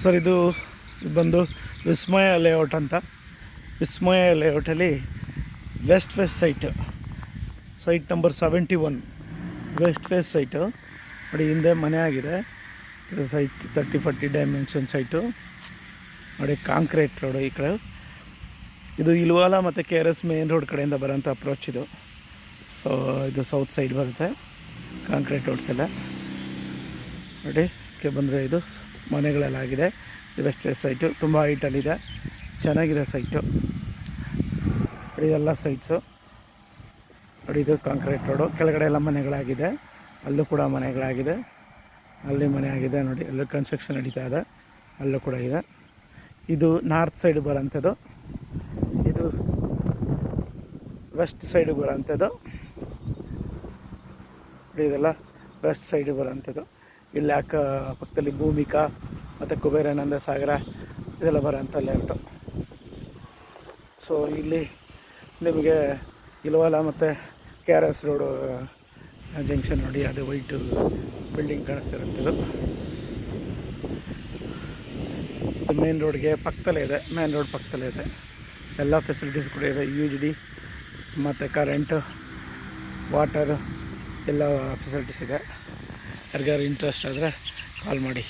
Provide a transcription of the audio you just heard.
Sir ಇದು ಬಂದು Vismaya layout ಅಂತ. ವಿಸ್ಮಯ ಲೇಔಟಲ್ಲಿ west face site number 71 west face site ನೋಡಿ. ಹಿಂದೆ ಮನೆ ಆಗಿದೆ. ಇದು ಸೈಟ್ 30-40 ಡೈಮೆನ್ಷನ್ ಸೈಟು ನೋಡಿ. ಕಾಂಕ್ರೀಟ್ ರೋಡು ಈ ಕಡೆ. ಇದು ಇಲ್ವಾಲ ಮತ್ತು KRS ಮೇನ್ ರೋಡ್ ಕಡೆಯಿಂದ ಬರೋಂಥ ಅಪ್ರೋಚ್ ಇದು. ಸೊ ಇದು ಸೌತ್ ಸೈಡ್ ಬರುತ್ತೆ. ಕಾಂಕ್ರೀಟ್ ರೋಡ್ಸ್ ಎಲ್ಲ ನೋಡಿ. ಬಂದರೆ ಇದು ಮನೆಗಳೆಲ್ಲ ಆಗಿದೆ. ಇದು ವೆಸ್ಟ್ ಫೇಸ್ ಸೈಟು ತುಂಬ ಹೈಟಲ್ಲಿದೆ, ಚೆನ್ನಾಗಿದೆ ಸೈಟು ನೋಡಿ. ಎಲ್ಲ ಸೈಟ್ಸು ನೋಡಿ. ಇದು ಕಾಂಕ್ರೀಟ್ ರೋಡು. ಕೆಳಗಡೆ ಎಲ್ಲ ಮನೆಗಳಾಗಿದೆ. ಅಲ್ಲೂ ಕೂಡ ಮನೆಗಳಾಗಿದೆ. ಅಲ್ಲಿ ಮನೆ ಆಗಿದೆ ನೋಡಿ. ಅಲ್ಲೂ ಕನ್ಸ್ಟ್ರಕ್ಷನ್ ನಡೀತಾ ಇದೆ. ಅಲ್ಲೂ ಕೂಡ ಇದೆ. ಇದು ನಾರ್ತ್ ಸೈಡ್ ಬರೋಂಥದ್ದು. ಇದು ವೆಸ್ಟ್ ಸೈಡ್ ಬರೋಂಥದ್ದು. ಇದೆಲ್ಲ ವೆಸ್ಟ್ ಸೈಡ್ ಬರೋಂಥದ್ದು. ಇಲ್ಲಿ ಪಕ್ಕದಲ್ಲಿ ಭೂಮಿಕಾ ಮತ್ತು ಕುಬೇರಾನಂದ ಸಾಗರ ಇದೆಲ್ಲ ಬರೋಂಥ ಲೇಔಟು. ಸೊ ಇಲ್ಲಿ ನಿಮಗೆ ಇಲ್ವಾಲ ಮತ್ತು KRS ರೋಡು ಜಂಕ್ಷನ್ ನೋಡಿ. ಅದು ವೈಟು ಬಿಲ್ಡಿಂಗ್ ಕಾಣಿಸ್ತಿರೋಂಥದ್ದು. ಇದು ಮೇನ್ ರೋಡ್ಗೆ ಪಕ್ಕದಲ್ಲೇ ಇದೆ. ಮೇನ್ ರೋಡ್ ಪಕ್ಕದಲ್ಲೇ ಇದೆ. ಎಲ್ಲ ಫೆಸಿಲಿಟೀಸ್ ಕೂಡ ಇದೆ. UGD ಮತ್ತು ಕರೆಂಟು, ವಾಟರು ಎಲ್ಲ ಫೆಸಿಲಿಟೀಸ್ ಇದೆ. ಯಾರಿಗಾರು ಇಂಟ್ರೆಸ್ಟ್ ಆದರೆ ಕಾಲ್ ಮಾಡಿ.